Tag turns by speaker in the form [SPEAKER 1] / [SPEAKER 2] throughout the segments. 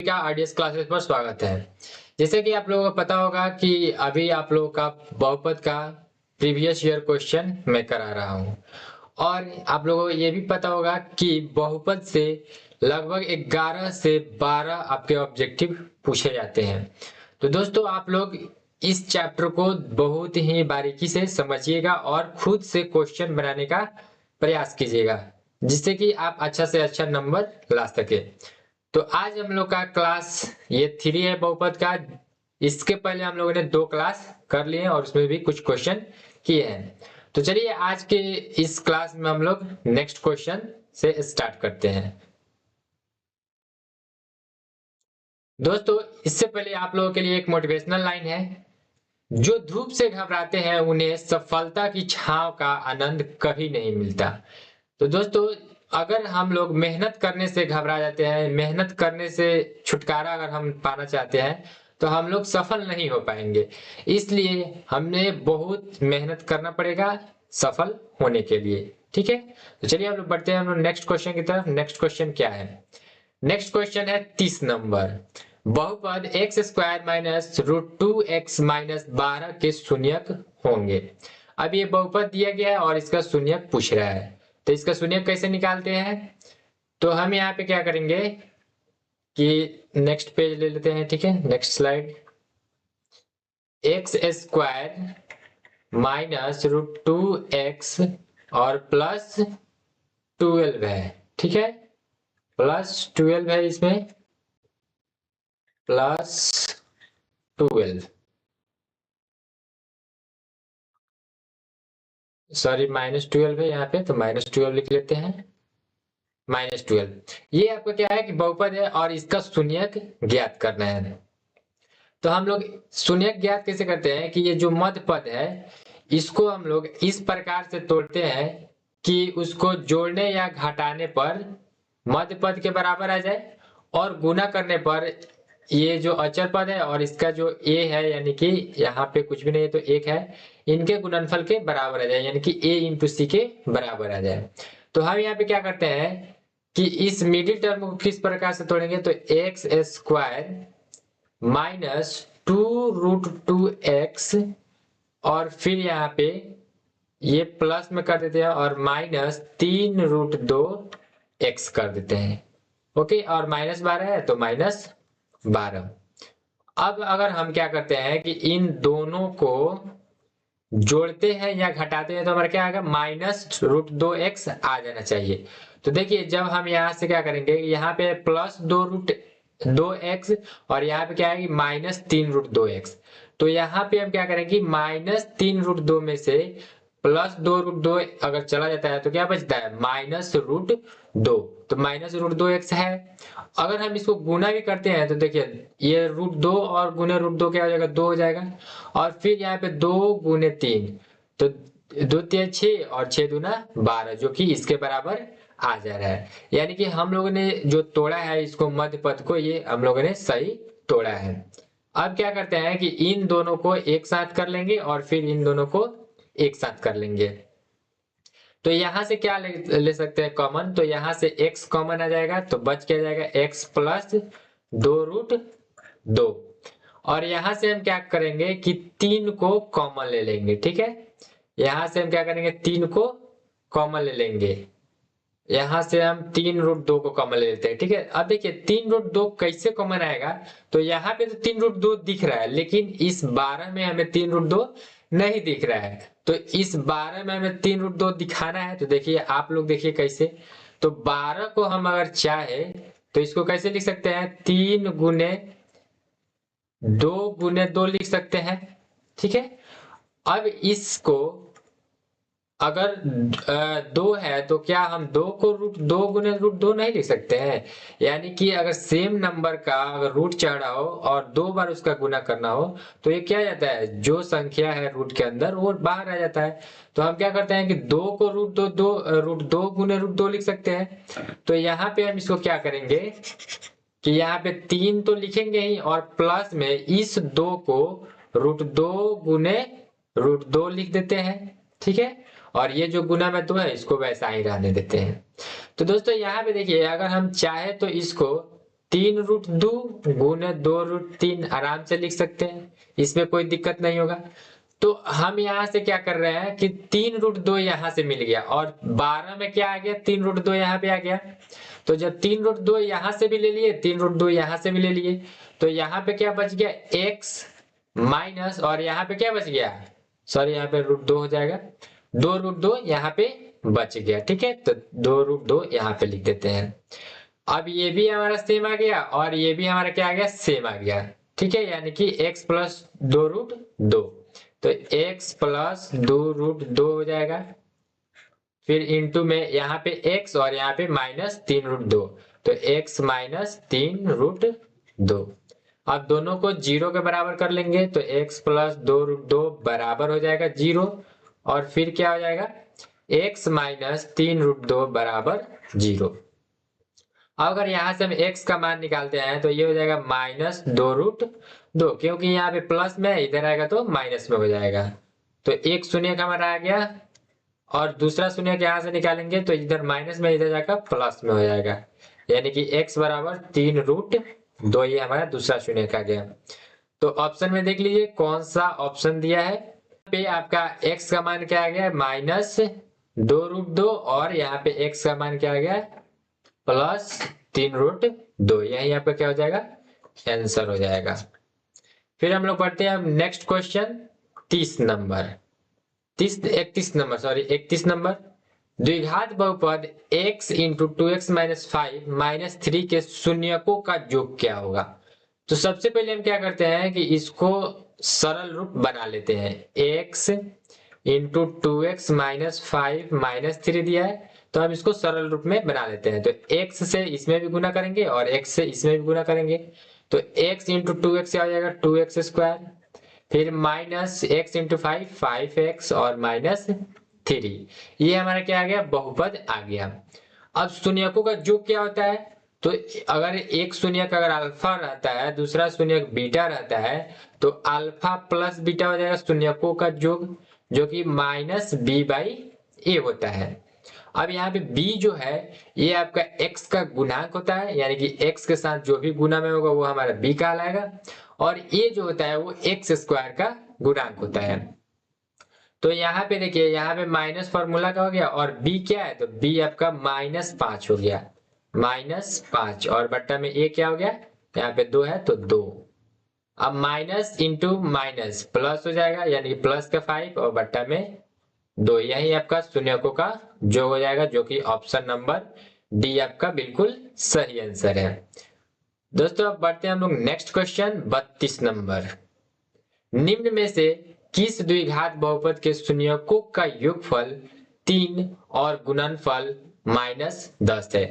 [SPEAKER 1] का RDS classes पर स्वागत है। जैसे कि आप लोगों को पता होगा कि अभी आप लोगों का बहुपद का प्रीवियस ईयर क्वेश्चन मैं करा रहा हूं और आप लोगों को ये भी पता होगा कि बहुपद से लगभग 11 से 12 आपके ऑब्जेक्टिव पूछे जाते हैं। तो दोस्तों आप लोग इस चैप्टर को बहुत ही बारीकी से समझिएगा और खुद से क्वेश्चन बनाने का प्रयास कीजिएगा जिससे कि आप अच्छा से अच्छा नंबर ला सके। तो आज हम लोग का क्लास ये 3 है बहुपद का। इसके पहले हम लोगों ने 2 क्लास कर लिए और उसमें भी कुछ क्वेश्चन किए हैं। तो चलिए आज के इस क्लास में हम लोग नेक्स्ट क्वेश्चन से स्टार्ट करते हैं। दोस्तों इससे पहले आप लोगों के लिए एक मोटिवेशनल लाइन है। जो धूप से घबराते हैं उन्हें सफलता की छांव का आनंद कभी नहीं मिलता। तो दोस्तों अगर हम लोग मेहनत करने से घबरा जाते हैं, मेहनत करने से छुटकारा अगर हम पाना चाहते हैं तो हम लोग सफल नहीं हो पाएंगे। इसलिए हमें बहुत मेहनत करना पड़ेगा सफल होने के लिए। ठीक है, तो चलिए हम लोग बढ़ते हैं हम लोग नेक्स्ट क्वेश्चन की तरफ। नेक्स्ट क्वेश्चन क्या है? नेक्स्ट क्वेश्चन है 30 नंबर। बहुपद x square minus root two x minus 12 के शून्यक होंगे। अब ये बहुपद दिया गया है और इसका शून्यक पूछ रहा है, तो इसका शून्यक कैसे निकालते हैं? तो हम यहाँ पे क्या करेंगे कि नेक्स्ट पेज ले लेते हैं। ठीक है, next slide. X square minus root two x और प्लस 12 है। ठीक है, प्लस 12 है इसमें, प्लस 12, सॉरी -12 है यहाँ पे, तो -12 लिख लेते हैं। -12 ये आपका क्या है कि बहुपद है और इसका शून्यक ज्ञात करना है। तो हम लोग शून्यक ज्ञात कैसे करते हैं कि ये जो मध्य पद है इसको हम लोग इस प्रकार से तोड़ते हैं कि उसको जोड़ने या घटाने पर मध्य पद के बराबर आ जाए और गुना करने पर ये जो अचर पद है और इसका जो a है यानी कि यहाँ पे कुछ भी नहीं है तो 1 है, इनके गुणनफल के बराबर आ जाए यानी कि a इंटू सी के बराबर आ जाए। तो हम यहाँ पे क्या करते हैं कि इस मिडिल टर्म को किस प्रकार से तोड़ेंगे, तो एक्स स्क्वायर माइनस 2√2x और फिर यहाँ पे ये प्लस में कर देते हैं और -3√2x कर देते हैं। ओके, और -12 है तो -12। अब अगर हम क्या करते हैं कि इन दोनों को जोड़ते हैं या घटाते हैं तो हमारा क्या आएगा, -√2x आ जाना चाहिए। तो देखिए जब हम यहाँ से क्या करेंगे, यहाँ पे +2√2x और यहाँ पे क्या है -3√2x। तो यहाँ पे हम क्या करेंगे, -3√2 में से +2√2 अगर चला जाता है तो क्या बचता है, -√2। तो -√2x है। अगर हम इसको गुना भी करते हैं तो देखिए ये √2 और गुने √2 क्या हो जाएगा, 2 हो जाएगा। और फिर यहाँ पे 2 गुने 3, तो 2 3 6 और 6 दूना 12 जो कि इसके बराबर आ जा रहा है। यानी कि हम लोगों ने जो तोड़ा है इसको मध्य पद को, ये हम लोगों ने सही तोड़ा है। अब क्या करते हैं कि इन दोनों को एक साथ कर लेंगे और फिर इन दोनों को एक साथ कर लेंगे। तो यहां से क्या ले सकते हैं कॉमन, तो यहां से x कॉमन आ जाएगा तो बच क्या जाएगा, x प्लस 2√2। और यहां से हम क्या करेंगे कि 3 को कॉमन ले लेंगे। ठीक है, यहां से हम क्या करेंगे, 3 को कॉमन ले लेंगे। यहां से हम 3√2 को कॉमन ले लेते हैं। ठीक है, अब देखिए 3√2 कैसे कॉमन आएगा, तो यहाँ पे तो 3√2 दिख रहा है लेकिन इस 12 में हमें 3√2 नहीं दिख रहा है। तो इस 12 में हमें 3√2 दिखाना है, तो देखिए आप लोग देखिए कैसे। तो 12 को हम अगर चाहे तो इसको कैसे लिख सकते हैं, 3 गुने 2 लिख सकते हैं। ठीक है, अब इसको अगर 2 है तो क्या हम 2 को √2 गुने √2 नहीं लिख सकते हैं? यानी कि अगर सेम नंबर का अगर रूट चढ़ा हो और 2 बार उसका गुना करना हो तो ये क्या जाता है, जो संख्या है रूट के अंदर वो बाहर आ जाता है। तो हम क्या करते हैं कि 2 को √2 गुने √2 लिख सकते हैं। तो यहाँ पे हम इसको क्या करेंगे कि यहाँ पे 3 तो लिखेंगे ही और प्लस में इस 2 को √2 गुने √2 लिख देते हैं। ठीक है, और ये जो गुना में 2 है इसको वैसा ही रहने देते हैं। तो दोस्तों यहाँ पे देखिए अगर हम चाहे तो इसको 3√2 गुने 2√3 आराम से लिख सकते हैं, इसमें कोई दिक्कत नहीं होगा। तो हम यहाँ से क्या कर रहे हैं कि 3√2 यहाँ से मिल गया और 12 में क्या आ गया, 3√2 यहाँ पे आ गया। तो जब 3√2 यहाँ से भी ले लिए, 3√2 यहाँ से भी ले लिए, तो यहाँ पे क्या बच गया, x माइनस, और यहाँ पे क्या बच गया, सॉरी यहाँ पे √2 हो जाएगा, 2√2 यहाँ पे बच गया। ठीक है, तो 2√2 यहाँ पे लिख देते हैं। अब ये भी हमारा सेम आ गया और ये भी हमारा क्या आ गया, सेम आ गया। ठीक है, यानी कि x प्लस 2√2, तो x प्लस 2√2 हो जाएगा। फिर इंटू में यहाँ पे x और यहाँ पे माइनस 3√2, तो x माइनस 3√2। अब दोनों को 0 के बराबर कर लेंगे, तो x प्लस 2√2 बराबर हो जाएगा 0, और फिर क्या हो जाएगा, x माइनस 3√2 बराबर 0। अगर यहाँ से हम x का मान निकालते हैं तो ये हो जाएगा माइनस 2√2, क्योंकि यहाँ पे प्लस में इधर आएगा तो माइनस में हो जाएगा। तो एक शून्य का हमारा आ गया और दूसरा शून्य के यहाँ से निकालेंगे तो इधर माइनस में इधर जाकर प्लस में हो जाएगा, यानी कि x बराबर 3√2, ये हमारा दूसरा शून्य का गया। तो ऑप्शन में देख लीजिए कौन सा ऑप्शन दिया है। पे आपका x का मान क्या आ गया, माइनस 2√2, और यहाँ पे x का मान क्या आ गया, प्लस 3√2। यही आपका क्या हो जाएगा, आंसर हो जाएगा। फिर हम लोग पढ़ते हैं अब नेक्स्ट क्वेश्चन 31 नंबर। द्विघात बहुपद x into 2x minus 5 minus 3 के शून्यकों का योग क्या होगा। तो सबसे पहले हम क्या करते हैं कि इसको सरल रूप बना लेते हैं। x into 2x minus 5 minus 3 दिया है, तो हम इसको सरल रूप में बना लेते हैं। तो x से इसमें भी गुना करेंगे और x से इसमें भी गुना करेंगे, तो x इंटू 2x क्या हो जाएगा, 2x स्क्वायर, फिर माइनस x इंटू 5 5x, और माइनस 3। ये हमारा क्या आ गया, बहुपद आ गया। अब शून्यकों का योग क्या होता है, तो अगर एक शून्यक अगर अल्फा रहता है, दूसरा शून्यक बीटा रहता है, तो अल्फा प्लस बीटा हो जाएगा शून्यकों का योग, जो कि माइनस b बाई ए होता है। अब यहाँ पे b जो है ये आपका x का गुणांक होता है, यानी कि x के साथ जो भी गुना में होगा वो हमारा b कहलाएगा, और a जो होता है वो x स्क्वायर का गुणांक होता है। तो यहाँ पे देखिए, यहाँ पे माइनस फॉर्मूला का हो गया और b क्या है, तो b आपका -5 हो गया, -5, और बट्टा में a क्या हो गया, यहाँ पे 2 है तो 2। अब माइनस इंटू माइनस प्लस हो जाएगा, यानी प्लस का 5 और बट्टा में 2। यही आपका शून्यकों का जो हो जाएगा, जो कि ऑप्शन नंबर डी आपका बिल्कुल सही आंसर है। दोस्तों अब बढ़ते हैं हम लोग नेक्स्ट क्वेश्चन 32 नंबर। निम्न में से किस द्विघात बहुपद के शून्यकों का योगफल 3 और गुणनफल -10 है।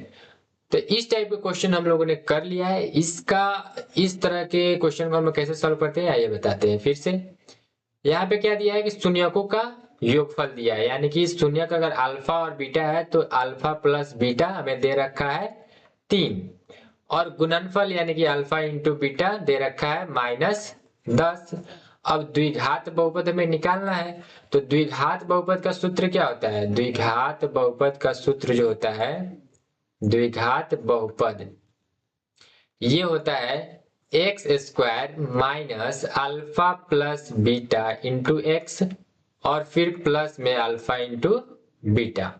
[SPEAKER 1] तो इस टाइप के क्वेश्चन हम लोगों ने कर लिया है। इसका इस तरह के क्वेश्चन को हम लोग कैसे सॉल्व करते हैं आइए बताते हैं फिर से। यहाँ पे क्या दिया है कि शून्यकों का योगफल दिया है, यानी कि शून्यक अगर अल्फा और बीटा है तो अल्फा प्लस बीटा हमें दे रखा है 3, और गुणनफल यानी कि अल्फा इंटू बीटा दे रखा है -10। अब द्विघात बहुपद हमें निकालना है, तो द्विघात बहुपद का सूत्र क्या होता है, द्विघात बहुपद का सूत्र जो होता है, द्विघात बहुपद ये होता है x square minus alpha plus beta into x, और फिर प्लस में अल्फा इंटू बीटा।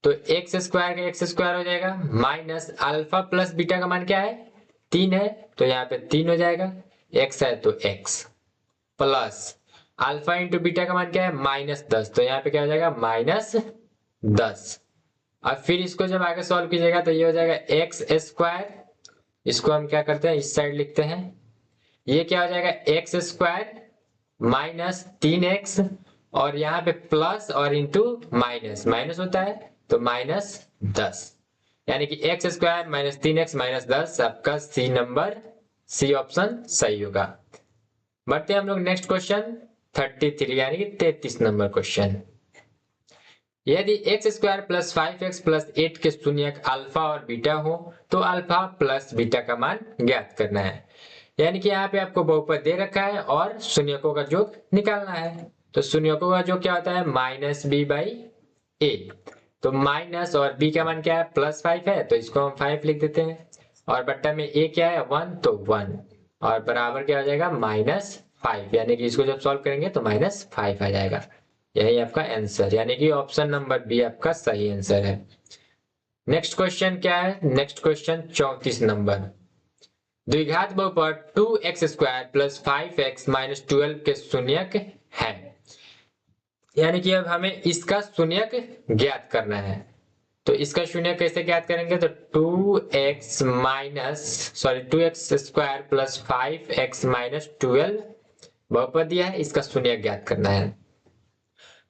[SPEAKER 1] तो एक्स स्क्वायर का एक्स स्क्वायर हो जाएगा, माइनस अल्फा प्लस बीटा का मान क्या है, 3 है, तो यहाँ पे 3 हो जाएगा, एक्स है तो x, plus alpha into beta का मान क्या है, -10, तो यहाँ पे क्या हो जाएगा, -10। अब फिर इसको जब आगे सॉल्व कीजिएगा तो ये हो जाएगा एक्स स्क्वायर, इसको हम क्या करते हैं इस साइड लिखते हैं, ये क्या हो जाएगा एक्स स्क्वायर -3x, और यहाँ पे प्लस और इंटू माइनस, माइनस होता है तो -10, यानी कि एक्स स्क्वायर -3x -10 आपका सी नंबर, सी ऑप्शन सही होगा। बढ़ते हैं हम लोग नेक्स्ट क्वेश्चन 33 यानी कि 33 नंबर क्वेश्चन। यदि x square plus 5x plus 8 के शून्यक अल्फा और बीटा हो तो अल्फा प्लस बीटा का मान ज्ञात करना है। यानी कि यहाँ पे आपको बहुपद दे रखा है और शून्यकों का योग निकालना है। तो शून्यकों का योग क्या होता है, -b/a। तो माइनस और b का मान क्या है, +5 है, तो इसको हम 5 लिख देते हैं। और बट्टा में a क्या है 1, तो 1 और बराबर क्या हो जाएगा -5, यानी कि इसको जब सॉल्व करेंगे तो -5 आ जाएगा। यही आपका आंसर, यानी कि ऑप्शन नंबर बी आपका सही आंसर है। नेक्स्ट क्वेश्चन क्या है? Next question 34 number. द्विघात बहुपद 2x² प्लस 5x माइनस 12 के शून्यक है। यानी कि अब हमें इसका शून्यक ज्ञात करना है। तो इसका शून्य कैसे ज्ञात करेंगे? तो 2x² प्लस 5x माइनस 12 बहुपद दिया है, इसका शून्य ज्ञात करना है।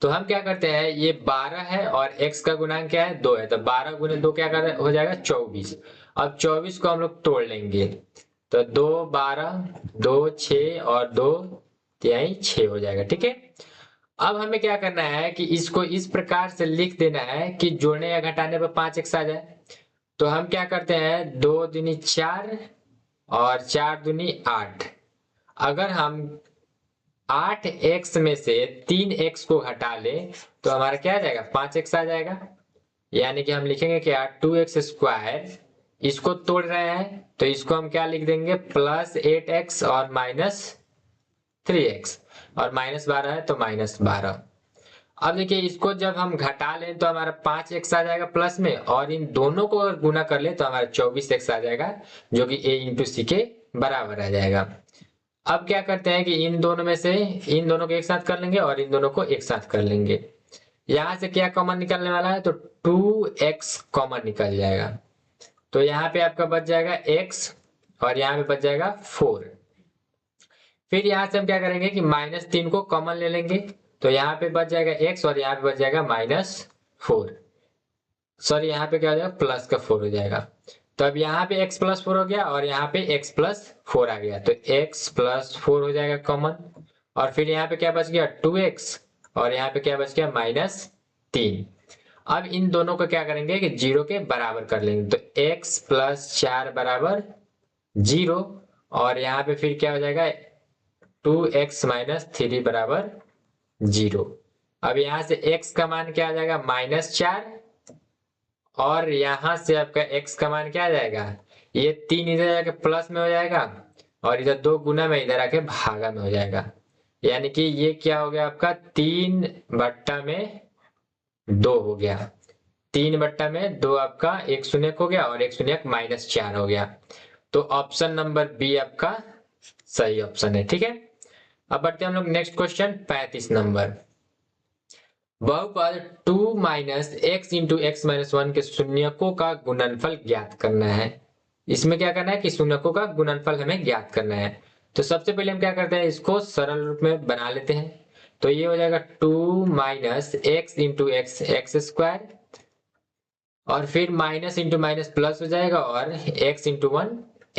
[SPEAKER 1] तो हम क्या करते हैं, ये 12 है और x का गुणांक क्या है 2 है, तो 12 गुने 2 क्या हो जाएगा 24। अब 24 को हम लोग तोड़ लेंगे, तो 2 12 2 6 और 2 तिहाई 6 हो जाएगा। ठीक है, अब हमें क्या करना है कि इसको इस प्रकार से लिख देना है कि जोड़ने या घटाने पर 5x आ जाए। तो हम क्या करते हैं, 2 दूनी 4 और 4 दूनी 8। अगर हम 8x में से 3x को घटा ले तो हमारा क्या आ जाएगा 5x आ जाएगा। यानी कि हम लिखेंगे क्या 2x², इसको तोड़ रहे हैं तो इसको हम क्या लिख देंगे +8x और -3x और -12 है तो -12। अब देखिए इसको जब हम घटा लें तो हमारा 5x आ जाएगा प्लस में, और इन दोनों को अगर गुना कर ले तो हमारा 24x आ जाएगा, जो कि a इंटू सी के बराबर आ जाएगा। अब क्या करते हैं कि इन दोनों में से इन दोनों को एक साथ कर लेंगे और इन दोनों को एक साथ कर लेंगे। यहां से क्या कॉमन निकलने वाला है, तो 2x कॉमन निकल जाएगा। तो यहाँ पे आपका बच जाएगा x और यहाँ पे बच जाएगा 4। फिर यहां से हम क्या करेंगे कि -3 को कॉमन ले लेंगे, तो यहाँ पे बच जाएगा x और यहाँ पे बच जाएगा -4। सॉरी, यहाँ पे क्या हो जाएगा प्लस का 4 हो जाएगा। तो अब यहाँ पे x + 4 हो गया और यहाँ पे x + 4 आ गया, तो x + 4 हो जाएगा कॉमन। और फिर यहाँ पे क्या बच गया 2x और यहाँ पे क्या बच गया -3। अब इन दोनों को क्या करेंगे कि 0 के बराबर कर लेंगे, तो x + 4 बराबर 0 और यहाँ पे फिर क्या हो जाएगा 2x - 3 बराबर 0। अब यहाँ से x का मान क्या आ जाएगा -4 और यहां से आपका x का मान क्या आ जाएगा, ये 3 इधर जाके प्लस में हो जाएगा और इधर 2 गुना में इधर आके भागा में हो जाएगा। यानी कि ये क्या हो गया आपका 3/2 हो गया। 3/2 आपका एक शून्यक हो गया और एक शून्यक -4 हो गया। तो ऑप्शन नंबर बी आपका सही ऑप्शन है। ठीक है, अब बढ़ते हैं हम लोग नेक्स्ट क्वेश्चन 35 नंबर। बहुपद 2 - x × x - 1 के शून्यकों का गुणनफल ज्ञात करना है। इसमें क्या करना है कि शून्यकों का गुणनफल हमें ज्ञात करना है। तो सबसे पहले हम क्या करते हैं, इसको सरल रूप में बना लेते हैं। तो ये हो जाएगा 2 - x × x x² और फिर माइनस इंटू माइनस प्लस हो जाएगा और x × 1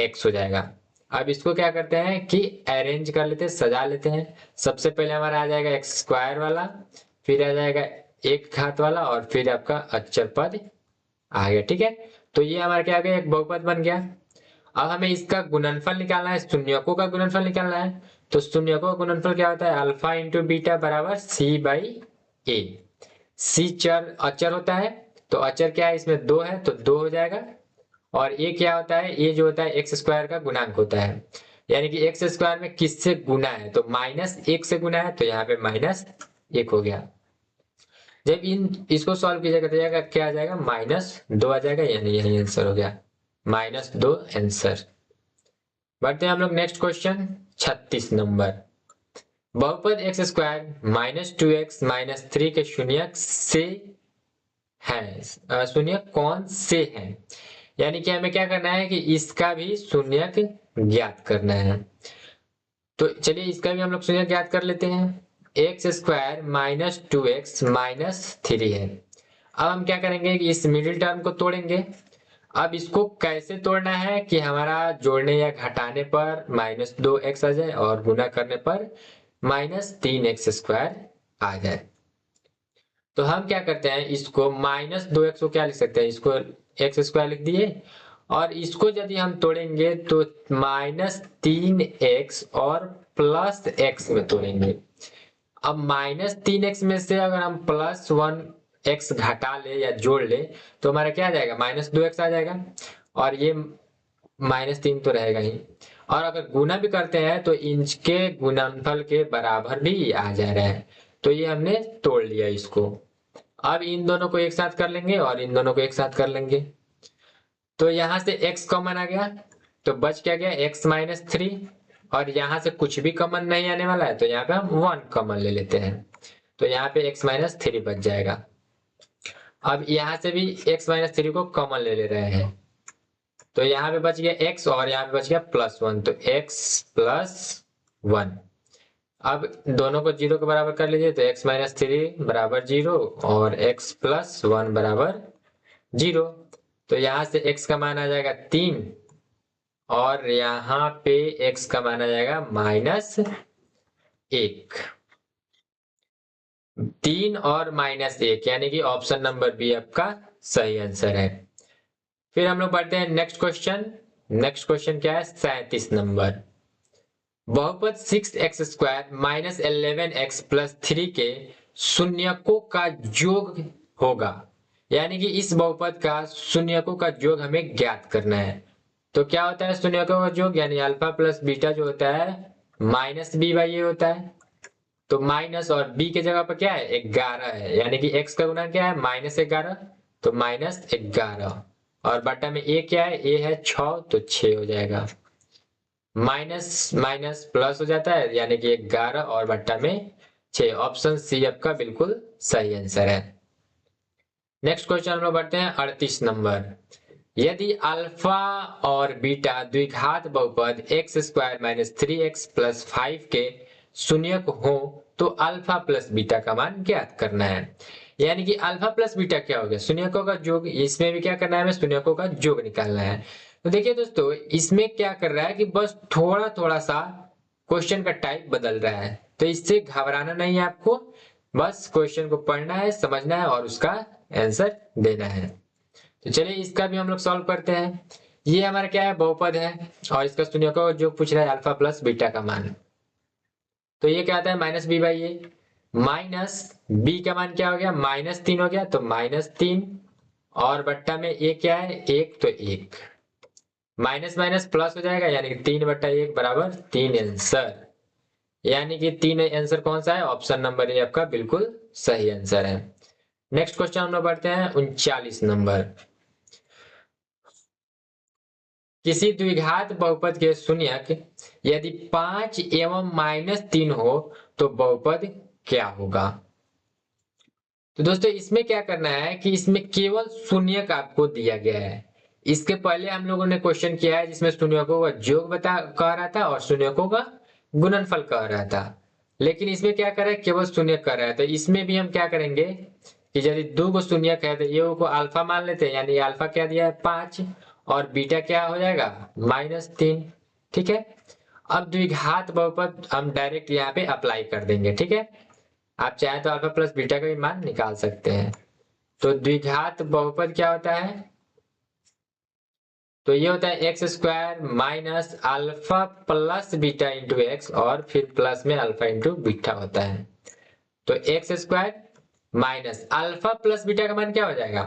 [SPEAKER 1] x हो जाएगा। अब इसको क्या करते हैं कि अरेंज कर लेते हैं, सजा लेते हैं। सबसे पहले हमारा आ जाएगा x² वाला, फिर आ जाएगा एक घात वाला और फिर आपका अचर पद आ गया। ठीक है, तो ये हमारा क्या आ गया एक बहुपद बन गया। अब हमें इसका गुणनफल निकालना है, शून्यकों का गुणनफल निकालना है। तो शून्यकों का गुणनफल क्या होता है, अल्फा इंटू बीटा बराबर c/a। c चर अचर होता है, तो अचर क्या है इसमें 2 है तो 2 हो जाएगा। और ये क्या होता है, ये जो होता है x² का गुणांक होता है। यानी कि x² में किससे गुना है, तो -1 से गुना है, तो यहाँ पे -1 हो गया। जब इसको सॉल्व कीजिएगा तो जाएगा क्या आ जाएगा -2 आ जाएगा, यानी यही आंसर हो गया -2 आंसर। बढ़ते हैं हम लोग नेक्स्ट क्वेश्चन 36 नंबर। बहुपद x² - 2x - 3 के शून्यक से है, शून्यक कौन से है। यानी कि हमें क्या करना है कि इसका भी शून्यक ज्ञात करना है। तो चलिए इसका भी हम लोग शून्यक ज्ञात कर लेते हैं। x² - 2x - 3 है। अब हम क्या करेंगे कि इस मिडिल टर्म को तोड़ेंगे। अब इसको कैसे तोड़ना है कि हमारा जोड़ने या घटाने पर -2x आ जाए और गुना करने पर -3x² आ जाए। तो हम क्या करते हैं, इसको -2x को क्या लिख सकते हैं, इसको x² लिख दिए और इसको यदि हम तोड़ेंगे तो -3x और +x में तोड़ेंगे। अब -3x में से अगर हम +1x घटा ले या जोड़ ले तो हमारा क्या आ जाएगा -2x आ जाएगा। और ये -3 तो रहेगा ही। और अगर गुना भी करते हैं तो इनके गुणनफल के बराबर भी आ जा रहा है, तो ये हमने तोड़ लिया इसको। अब इन दोनों को एक साथ कर लेंगे और इन दोनों को एक साथ कर लेंगे, तो यहां से x कॉमन आ गया, तो बच क्या गया x-3। और यहां से कुछ भी कॉमन नहीं आने वाला है, तो यहाँ पे हम 1 कॉमन ले लेते हैं, तो यहाँ पे x-3 बच जाएगा। अब यहां से भी x-3 को कॉमन ले ले रहे हैं, तो यहाँ पे बच गया x और यहाँ पे बच गया +1, तो x+1। अब दोनों को 0 के बराबर कर लीजिए, तो x-3 बराबर 0 और x+1 बराबर 0। तो यहाँ से x का मान आ जाएगा 3 और यहाँ पे x का मान आ जाएगा -1। 3 और -1 यानी कि ऑप्शन नंबर बी आपका सही आंसर है। फिर हम लोग पढ़ते हैं नेक्स्ट क्वेश्चन। नेक्स्ट क्वेश्चन क्या है, 37 नंबर। बहुपद 6x² -11x + 3 के शून्यकों का योग होगा, यानी कि इस बहुपद का शून्यकों का योग हमें ज्ञात करना है। तो क्या होता है शून्यकों का योग, यानी अल्फा प्लस बीटा जो होता है -b/a होता है। तो माइनस और b के जगह पर क्या है 11 है, यानी कि x का गुना क्या है -11, तो -11। और बटा में a क्या है, a है 6, तो 6 हो जाएगा। माइनस माइनस प्लस हो जाता है, यानी कि 11 और बट्टा में 6। ऑप्शन सी आपका बिल्कुल सही आंसर है। नेक्स्ट क्वेश्चन हम लोग बढ़ते हैं 38 नंबर। यदि अल्फा और बीटा द्विघात बहुपद x² - 3x + 5 के शून्यक हो तो अल्फा प्लस बीटा का मान ज्ञात करना है। यानी कि अल्फा प्लस बीटा क्या हो गया, शून्यकों का योग। इसमें भी क्या करना है, हमें शून्यकों का योग निकालना है। तो देखिए दोस्तों, इसमें क्या कर रहा है कि बस थोड़ा थोड़ा सा क्वेश्चन का टाइप बदल रहा है, तो इससे घबराना नहीं है आपको। बस क्वेश्चन को पढ़ना है, समझना है और उसका आंसर देना है। तो चलिए इसका भी हम लोग सॉल्व करते हैं। ये हमारा क्या है, बहुपद है और इसका शून्यकों का योग पूछ रहा है अल्फा प्लस बीटा का मान। तो ये क्या आता है -b/a, माइनस b का मान क्या हो गया -3 हो गया, तो -3 और बट्टा में a क्या है 1, तो 1। माइनस माइनस प्लस हो जाएगा, यानी कि 3/1 बराबर 3 आंसर। यानी कि 3 आंसर कौन सा है, ऑप्शन नंबर ए आपका बिल्कुल सही आंसर है। नेक्स्ट क्वेश्चन हम लोग बढ़ते हैं 39 नंबर। किसी द्विघात बहुपद के शून्यक यदि 5 एवं -3 हो तो बहुपद क्या होगा। तो दोस्तों इसमें क्या करना है कि इसमें केवल शून्यक आपको दिया गया है। इसके पहले हम लोगों ने क्वेश्चन किया है जिसमें शून्यकों का योग कह रहा था और शून्यकों का गुणनफल कह रहा था, लेकिन इसमें क्या कर रहा है, केवल शून्यक कर रहा है। तो इसमें भी हम क्या करेंगे कि यदि 2 को शून्यक है तो ये को अल्फा मान लेते हैं, यानी अल्फा क्या दिया है 5 और बीटा क्या हो जाएगा -3। ठीक है, अब द्विघात बहुपद हम डायरेक्ट यहाँ पे अप्लाई कर देंगे। ठीक है, आप चाहे तो अल्फा प्लस बीटा का भी मान निकाल सकते हैं। तो द्विघात बहुपद क्या होता है, तो ये होता है x² - alpha plus beta into x और फिर प्लस में अल्फा इंटू बीटा होता है। तो x² - अल्फा प्लस बीटा का मान क्या हो जाएगा,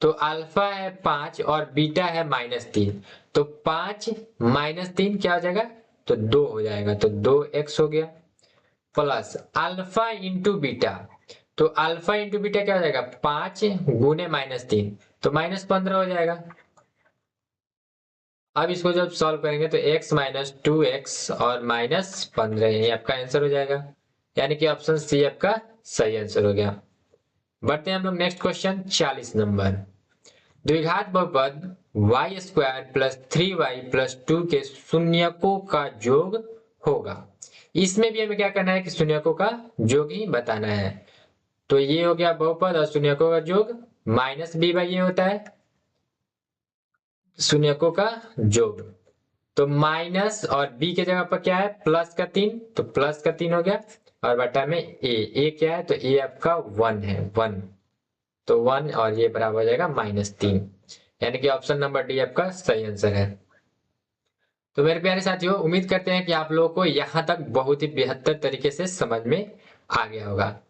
[SPEAKER 1] तो अल्फा है 5 और बीटा है -3, तो 5 -3 क्या हो जाएगा, तो 2 हो जाएगा, तो 2x हो गया, प्लस अल्फा इंटू बीटा। तो अल्फा इंटू बीटा क्या हो जाएगा 5 गुने -3, तो -15 हो जाएगा। अब इसको जब सॉल्व करेंगे तो x - 2x और -15 ये आपका आंसर हो जाएगा, यानी कि ऑप्शन सी आपका सही आंसर हो गया। बढ़ते हैं हम लोग नेक्स्ट क्वेश्चन 40 नंबर। द्विघात बहुपद y² + 3y + 2 के शून्यकों का योग होगा। इसमें भी हमें क्या करना है कि शून्यकों का योग ही बताना है। तो ये हो गया बहुपद और शून्यकों का योग -b/a होता है शून्यकों का योग। तो माइनस और b के जगह पर क्या है +3, तो +3 हो गया और बटा में a क्या है, तो a आपका 1 है 1, तो 1 और ये बराबर हो जाएगा -3, यानी कि ऑप्शन नंबर डी आपका सही आंसर है। तो मेरे प्यारे साथियों, उम्मीद करते हैं कि आप लोगों को यहाँ तक बहुत ही बेहतर तरीके से समझ में आ गया होगा।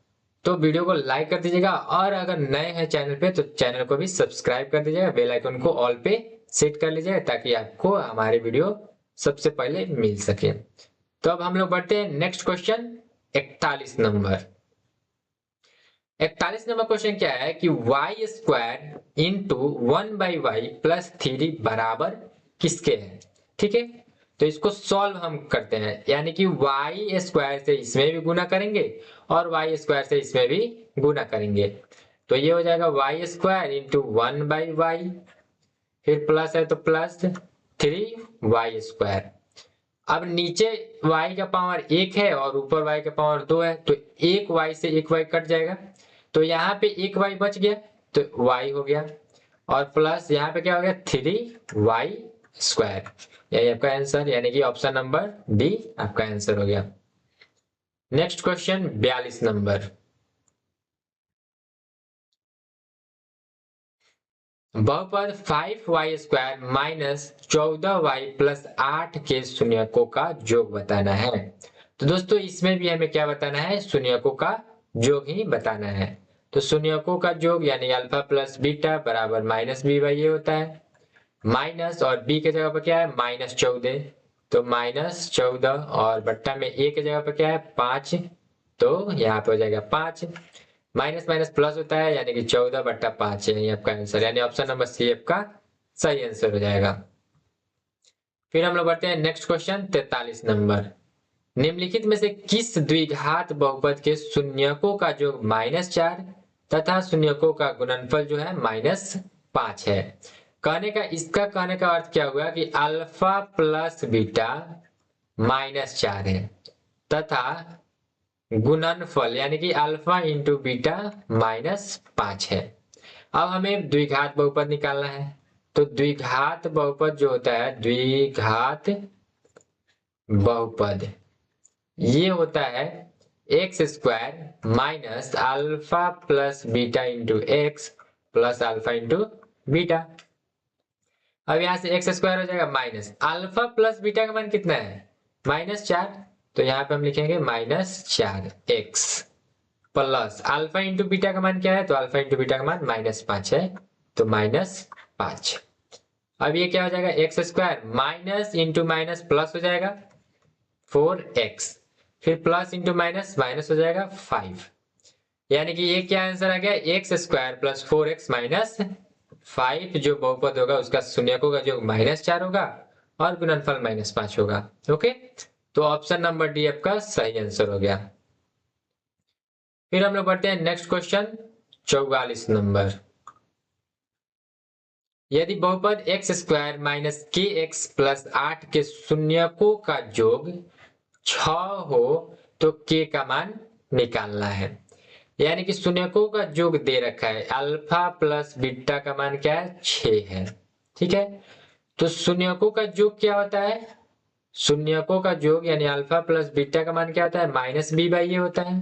[SPEAKER 1] तो वीडियो को लाइक कर दीजिएगा और अगर नए हैं चैनल पे तो चैनल को भी सब्सक्राइब कर दीजिएगा, बेल आइकन को ऑल पे सेट कर लीजिए ताकि आपको हमारे वीडियो सबसे पहले मिल सके। तो अब हम लोग बढ़ते हैं next question 41 number. 41 number question क्या है कि Y square into 1/y plus 3 बराबर किसके है। ठीक है, तो इसको सॉल्व हम करते हैं, यानी कि वाई स्क्वायर से इसमें भी गुना करेंगे और वाई स्क्वायर से इसमें भी गुना करेंगे। तो ये हो जाएगा वाई स्क्वायर इंटू 1/y, फिर प्लस है तो प्लस 3y स्क्वायर। अब नीचे y का पावर 1 है और ऊपर y का पावर 2 है, तो एक y से एक y कट जाएगा, तो यहाँ पे एक y बच गया तो y हो गया, और प्लस यहाँ पे क्या हो गया 3y स्क्वायर। यही आपका आंसर, यानी कि ऑप्शन नंबर डी आपका आंसर हो गया। Next question 42 number. बहुपद 5y square minus 14y plus 8 के शून्यकों का योग बताना है। तो दोस्तों इसमें भी हमें क्या बताना है, शून्यकों का योग ही बताना है। तो शून्यकों का योग यानी अल्फा प्लस बीटा बराबर माइनस बी बाई ए होता है। माइनस और बी के जगह पर क्या है -14, तो -14 और बट्टा में ए के जगह पर क्या है 5, तो यहाँ पे हो जाएगा 5। माइनस माइनस प्लस होता है यानी कि 14/5 है आपका आंसर, यानी ऑप्शन नंबर सी आपका सही आंसर हो जाएगा। फिर हम लोग बढ़ते हैं नेक्स्ट क्वेश्चन 43 नंबर। निम्नलिखित में से किस द्विघात बहुपद के शून्यकों का योग -4 तथा शून्यकों का गुणनफल जो है -5 है। इसका कहने का अर्थ क्या हुआ कि अल्फा प्लस बीटा -4 है तथा गुणनफल यानी कि अल्फा इंटू बीटा -5 है। अब हमें द्विघात बहुपद निकालना है, तो द्विघात बहुपद जो होता है द्विघात बहुपद ये होता है x square minus alpha plus beta into x plus alpha into beta. अब यहां से एक्स स्क्वायर हो जाएगा माइनस अल्फा प्लस बीटा का मान कितना है -4, तो यहाँ पे हम लिखेंगे -4x plus alpha into beta का मान क्या है, तो अल्फा इंटू बीटा का मान -5 है, तो -5। अब ये क्या हो जाएगा x square minus into minus plus हो जाएगा 4x, फिर प्लस इंटू माइनस माइनस हो जाएगा 5, यानी कि ये क्या आंसर आ गया x square plus 4x minus 5। जो बहुपद होगा उसका शून्यकों का जो -4 होगा और गुणनफल -5 होगा। ओके, तो ऑप्शन नंबर डी आपका सही आंसर हो गया। फिर हम लोग बढ़ते हैं नेक्स्ट क्वेश्चन 44 नंबर। यदि बहुपद एक्स स्क्वायर माइनस के एक्स प्लस 8 के शून्यकों का योग 6 हो तो के का मान निकालना है। यानी कि शून्यकों का योग दे रखा है, अल्फा प्लस बीटा का मान क्या है 6 है। ठीक है, तो शून्यकों का योग क्या होता है, शून्यकों का योग यानी अल्फा प्लस बीटा का मान क्या होता है -b बाई ए होता है।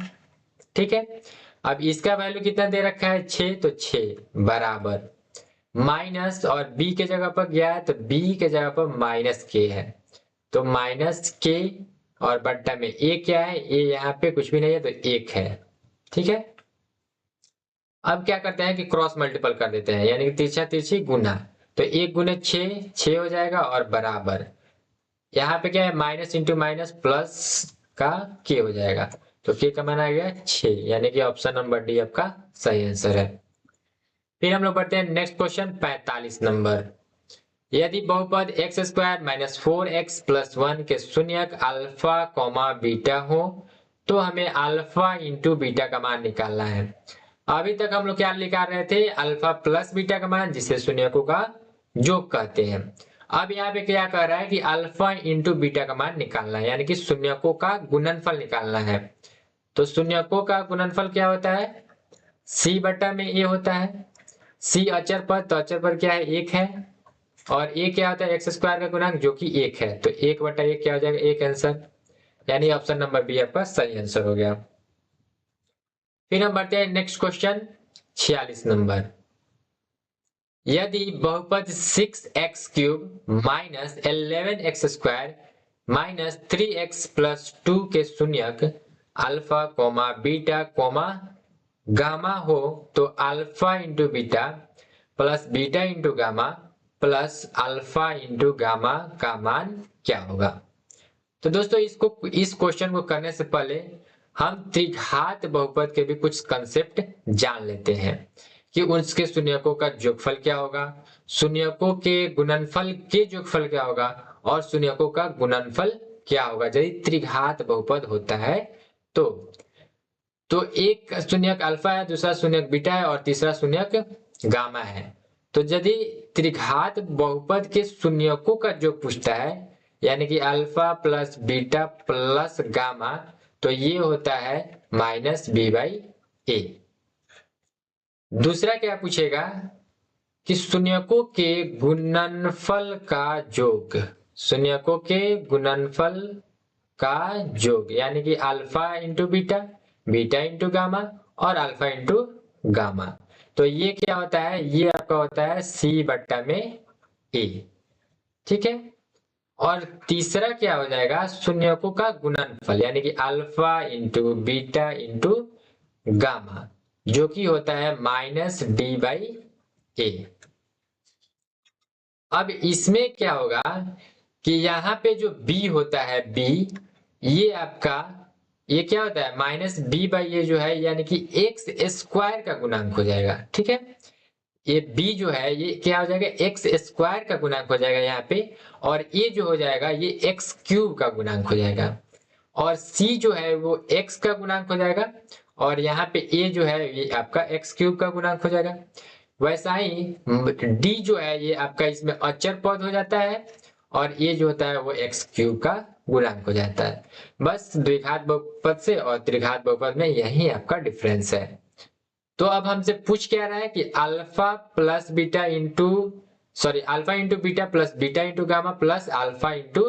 [SPEAKER 1] ठीक है, अब इसका वैल्यू कितना दे रखा है 6, तो 6 बराबर माइनस और b के जगह पर गया है तो b के जगह पर -k है, तो -k और बट्टा में a क्या है, a यहाँ पे कुछ भी नहीं है तो 1 है। ठीक है, अब क्या करते हैं कि क्रॉस मल्टीपल कर देते हैं, यानी कि तिरछा तिरछी गुना, तो 1 गुने 6 हो जाएगा और बराबर यहाँ पे क्या है माइनस इंटू माइनस प्लस का के हो जाएगा, तो के का मान आ गया 6, यानी कि ऑप्शन नंबर डी आपका सही आंसर है। फिर हम लोग बढ़ते हैं नेक्स्ट क्वेश्चन 45 नंबर। यदि बहुपद x square minus 4x plus 1 के शून्यक अल्फा कॉमा बीटा हो तो हमें अल्फा इंटू बीटा का मान निकालना है। अभी तक हम लोग क्या निकाल रहे थे अल्फा प्लस बीटा का मान, जिसे शून्यकों का योग कहते हैं। अब यहाँ पे क्या कह रहा है कि अल्फा इंटू बीटा का मान निकालना है, यानी कि शून्यकों का गुणनफल निकालना है। तो शून्यकों का गुणनफल क्या होता है c बट्टा में a होता है, c अचर पर, तो अचर पर क्या है 1 है, और a क्या होता है एक्स स्क्वायर का गुणांक जो कि 1 है, तो 1/1 क्या हो जाएगा 1 आंसर, यानी ऑप्शन नंबर बी आपका सही आंसर हो गया। फिर हम बढ़ते हैं नेक्स्ट क्वेश्चन 46 नंबर। यदि बहुपद 6x³ minus 11x square minus 3x plus 2 के शून्यक alpha comma beta comma gamma हो तो alpha into beta plus beta into gamma plus alpha into gamma का मान क्या होगा। तो दोस्तों इस क्वेश्चन को करने से पहले हम त्रिघात बहुपद के भी कुछ कंसेप्ट जान लेते हैं कि उसके शून्यकों का योगफल क्या होगा, शून्यकों के गुणनफल के योगफल क्या होगा और शून्यकों का गुणनफल क्या होगा यदि त्रिघात बहुपद होता है। तो एक शून्यक अल्फा है, दूसरा शून्यक बीटा है और तीसरा शून्यक गामा है। तो यदि त्रिघात बहुपद के शून्यकों का योग पूछता है यानी कि alpha plus beta plus gamma, तो ये होता है -b/a। दूसरा क्या पूछेगा कि शून्यकों के गुणनफल का योग, शून्यकों के गुणनफल का योग यानी कि alpha into beta, beta into gamma और अल्फा इंटू गामा। तो ये क्या होता है, ये आपका होता है c/a। ठीक है। और तीसरा क्या हो जाएगा, शून्यकों का गुणनफल यानी कि alpha into beta into gamma, जो कि होता है -d/a। अब इसमें क्या होगा कि यहाँ पे जो b होता है, b ये आपका ये क्या होता है -b/a जो है यानी कि x स्क्वायर का गुणांक हो जाएगा। ठीक है, ये b जो है ये क्या हो जाएगा x स्क्वायर का गुणांक हो जाएगा यहाँ पे, और ये जो हो जाएगा ये x क्यूब का गुणांक हो जाएगा, और c जो है वो x का गुणांक हो जाएगा, और यहाँ पे a जो है ये आपका x क्यूब का गुणांक हो जाएगा। वैसा ही d जो है ये आपका इसमें अचर पद हो जाता है, और ये जो होता है वो x क्यूब का गुणांक हो जाता है। बस द्विघात बहुपद से और त्रिघात बहुपद में यही आपका डिफरेंस है। तो अब हमसे पूछ क्या रहा है कि alpha plus beta into alpha into beta plus beta into gamma plus alpha into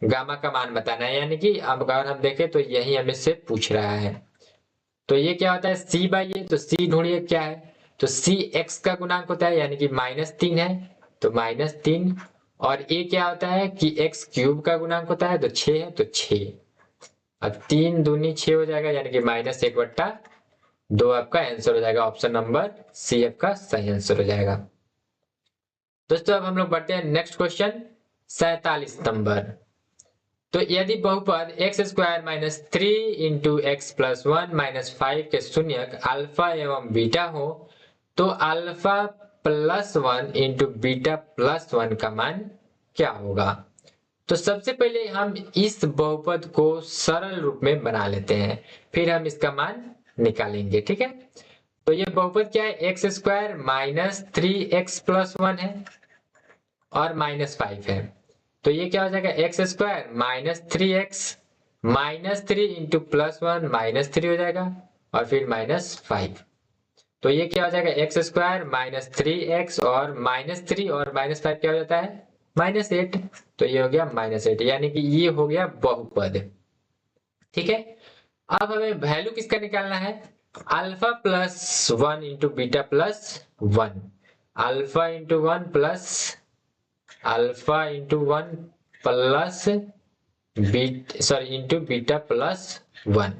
[SPEAKER 1] gamma का मान बताना है, यानी कि अब अगर हम देखें तो यही हमें से पूछ रहा है। तो ये क्या होता है c/a, तो c ढूंढिए क्या है, तो c x का गुणांक होता है यानी कि -3 है, तो -3, और a क्या होता है कि x क्यूब का गुणांक होता है, तो 6 है, तो 6। अब 3 दूनी 6 हो जाएगा यानी कि -1/2 आपका आंसर हो जाएगा। ऑप्शन नंबर सी आपका सही आंसर हो जाएगा। दोस्तों अब हम लोग बढ़ते हैं नेक्स्ट क्वेश्चन 47 नंबर। तो यदि बहुपद x² - 3 इंटू एक्स प्लस 1 - 5 के शून्यक अल्फा एवं बीटा हो तो alpha plus 1 into beta plus 1 का मान क्या होगा। तो सबसे पहले हम इस बहुपद को सरल रूप में बना लेते हैं, फिर हम इसका मान निकालेंगे। ठीक है, तो ये बहुपद क्या है, x² - 3x प्लस 1 है और -5 है। तो ये क्या हो जाएगा x² - 3x -3 इंटू प्लस 1 -3 हो जाएगा और फिर -5। तो ये क्या हो जाएगा x² - 3x और -3 और -5 क्या हो जाता है -8। तो ये हो गया -8, यानी कि ये हो गया बहुपद। ठीक है, अब हमें वैल्यू किसका निकालना है, alpha plus 1 into beta plus 1, alpha into 1 plus alpha into 1 plus into beta plus 1।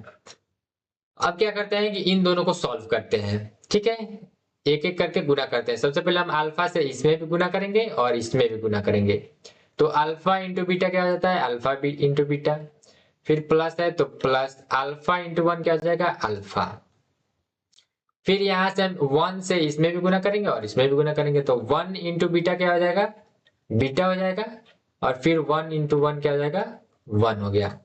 [SPEAKER 1] अब क्या करते हैं कि इन दोनों को सॉल्व करते हैं। ठीक है, एक एक करके गुना करते हैं। सबसे पहले हम अल्फा से इसमें भी गुना करेंगे और इसमें भी गुना करेंगे। तो अल्फा इंटू बीटा क्या हो जाता है, अल्फा इंटू बीटा, फिर प्लस है तो प्लस अल्फा इंटू 1 क्या हो जाएगा अल्फा। फिर यहां से हम 1 से इसमें भी गुना करेंगे और इसमें भी गुना करेंगे, तो 1 इंटू बीटा क्या हो जाएगा बीटा हो जाएगा, और फिर 1 इंटू 1 क्या हो जाएगा 1 हो गया।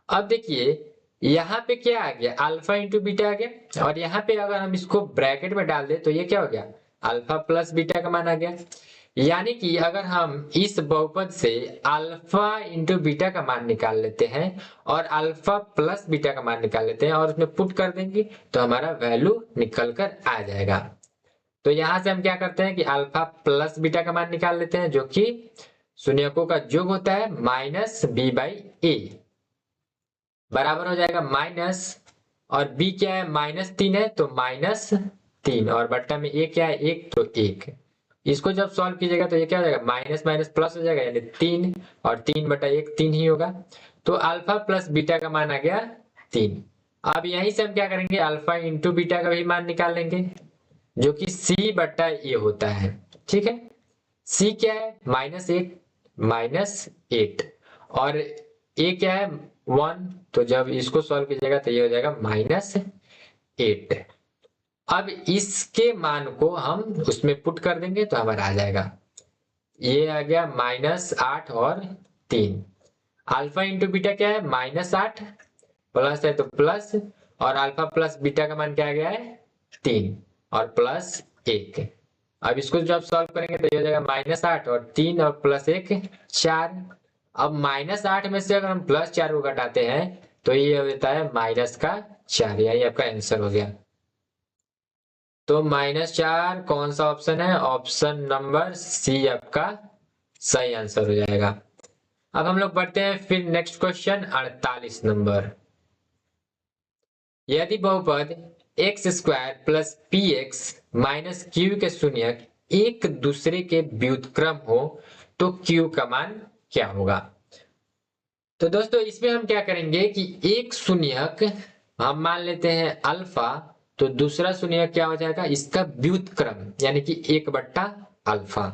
[SPEAKER 1] अब देखिए यहाँ पे क्या आ गया, अल्फा इंटू बीटा आ गया, और यहाँ पे अगर हम इसको ब्रैकेट में डाल दे तो ये क्या हो गया अल्फा प्लस बीटा का मान आ गया। यानी कि अगर हम इस बहुपद से अल्फा इंटू बीटा का मान निकाल लेते हैं और अल्फा प्लस बीटा का मान निकाल लेते हैं और उसमें पुट कर देंगे तो हमारा वैल्यू निकल कर आ जाएगा। तो यहां से हम क्या करते हैं कि अल्फा प्लस बीटा का मान निकाल लेते हैं, जो कि शून्यकों का योग होता है -b/a, बराबर हो जाएगा माइनस, और b क्या है -3 है तो -3, और बट्टा में a क्या है 1 तो 1। इसको जब सॉल्व कीजिएगा तो ये क्या हो जाएगा माइनस माइनस प्लस हो जाएगा, यानी 3, और 3/1 3 ही होगा। तो अल्फा प्लस बीटा का मान आ गया 3। अब यहीं से हम क्या करेंगे अल्फा इंटू बीटा का भी मान निकाल लेंगे, जो कि c/a होता है। ठीक है, सी क्या है -8 और ए क्या है 1, तो जब इसको सॉल्व कीजिएगा तो ये हो जाएगा -8। अब इसके मान को हम उसमें पुट कर देंगे तो हमारा आ जाएगा, ये आ गया -8 और 3। अल्फा इंटू बीटा क्या है -8, प्लस है तो प्लस, और अल्फा प्लस बीटा का मान क्या आ गया है 3 और +1। अब इसको जब सॉल्व करेंगे तो ये हो जाएगा -8 और 3 और +1 4। अब -8 में से अगर हम +4 को घटाते हैं तो ये होता है -4, यही आपका आंसर हो गया। तो -4 कौन सा ऑप्शन है, ऑप्शन नंबर सी आपका सही आंसर हो जाएगा। अब हम लोग बढ़ते हैं फिर नेक्स्ट क्वेश्चन 48 नंबर। यदि बहुपद x² plus px minus q के शून्यक एक दूसरे के व्युत्क्रम हो तो q का मान क्या होगा। तो दोस्तों इसमें हम क्या करेंगे कि एक शून्यक हम मान लेते हैं अल्फा, तो दूसरा शून्यक क्या हो जाएगा इसका व्युत्क्रम यानी कि 1/अल्फा।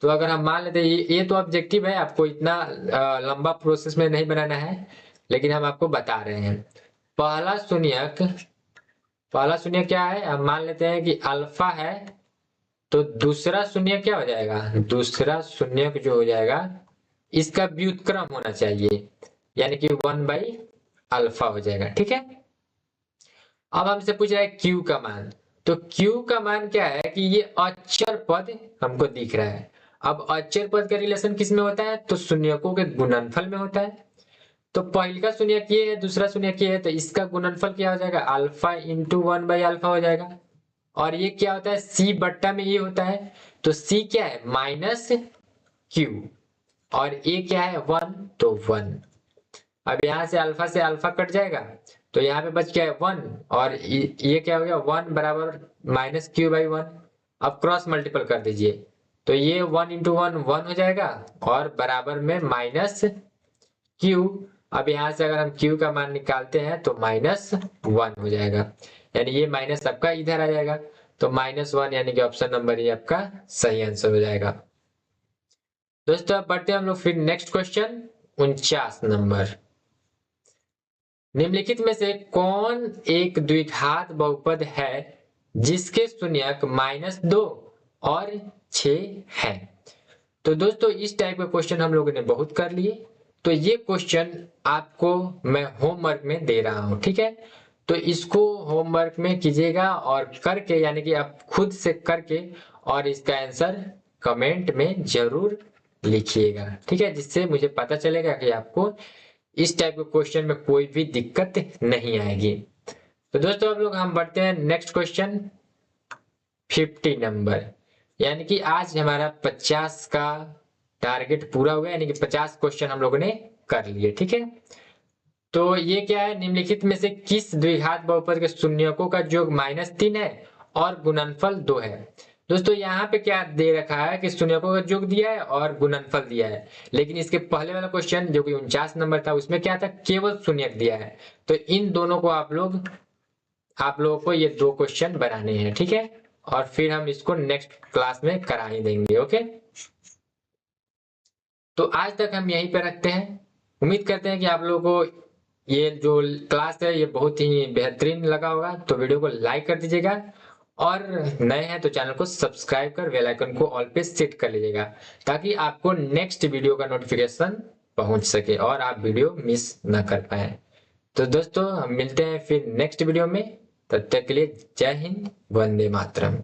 [SPEAKER 1] तो अगर हम मान लेते हैं ये तो ऑब्जेक्टिव है, आपको इतना लंबा प्रोसेस में नहीं बनाना है, लेकिन हम आपको बता रहे हैं। पहला शून्य क्या है, हम मान लेते हैं कि अल्फा है, तो दूसरा शून्य क्या हो जाएगा, दूसरा शून्य जो हो जाएगा इसका व्युत्क्रम होना चाहिए यानी कि 1/अल्फा हो जाएगा। ठीक है, अब हमसे पूछ रहा है q का मान, तो q का मान क्या है कि ये अचर पद हमको दिख रहा है। अब अचर पद का रिलेशन किस में होता है, तो शून्यकों के गुणनफल में होता है। तो पहला शून्यक ये है, दूसरा शून्यक ये है, तो इसका गुणनफल क्या हो जाएगा अल्फा इंटू 1/अल्फा हो जाएगा। और ये क्या होता है c बट्टा में ये होता है, तो c क्या है -q और a क्या है 1, तो 1। अब यहाँ से अल्फा कट जाएगा तो यहाँ पे बच गया है 1 और ये क्या हो गया 1 बराबर -q/1। अब क्रॉस मल्टीपल कर दीजिए तो ये 1 इंटू 1 1 हो जाएगा और बराबर में -q। अब यहाँ से अगर हम q का मान निकालते हैं तो -1 हो जाएगा, यानी ये माइनस आपका इधर आ जाएगा, तो -1 यानी कि ऑप्शन नंबर ये आपका सही आंसर हो जाएगा। दोस्तों अब बढ़ते हैं हम लोग फिर नेक्स्ट क्वेश्चन 49 नंबर। निम्नलिखित में से कौन एक द्विघात बहुपद है जिसके शून्यक -2 और 6 है। तो दोस्तों इस टाइप का क्वेश्चन हम लोगों ने बहुत कर लिए, तो ये क्वेश्चन आपको मैं होमवर्क में दे रहा हूं, ठीक है। तो इसको होमवर्क में कीजिएगा और करके यानी कि आप खुद से करके और इसका आंसर कमेंट में जरूर लिखिएगा, ठीक है, जिससे मुझे पता चलेगा कि आपको इस टाइप के क्वेश्चन में कोई भी दिक्कत नहीं आएगी। तो दोस्तों अब लोग हम बढ़ते हैं नेक्स्ट क्वेश्चन 50 नंबर, यानी कि आज हमारा 50 का टारगेट पूरा हुआ, यानी कि 50 क्वेश्चन हम लोगों ने कर लिए, ठीक है। तो ये क्या है, निम्नलिखित में से किस द्विघात बहुपद के शून्यकों का योग -3 है और गुणनफल 2 है। दोस्तों यहाँ पे क्या दे रखा है कि शून्यकों का योग दिया है और गुणनफल दिया है, लेकिन इसके पहले वाला क्वेश्चन जो कि 49 नंबर था उसमें क्या था, केवल शून्यक दिया है। तो इन दोनों को आप लोगों को ये 2 क्वेश्चन बनाने हैं, ठीक है, और फिर हम इसको नेक्स्ट क्लास में करा ही देंगे। ओके, तो आज तक हम यहीं पे रखते हैं। उम्मीद करते हैं कि आप लोगों को ये जो क्लास है ये बहुत ही बेहतरीन लगा होगा। तो वीडियो को लाइक कर दीजिएगा और नए हैं तो चैनल को सब्सक्राइब कर बेल आइकन को ऑल पे सेट कर लीजिएगा, ताकि आपको नेक्स्ट वीडियो का नोटिफिकेशन पहुंच सके और आप वीडियो मिस ना कर पाए। तो दोस्तों हम मिलते हैं फिर नेक्स्ट वीडियो में, तब तक के लिए जय हिंद, वंदे मातरम।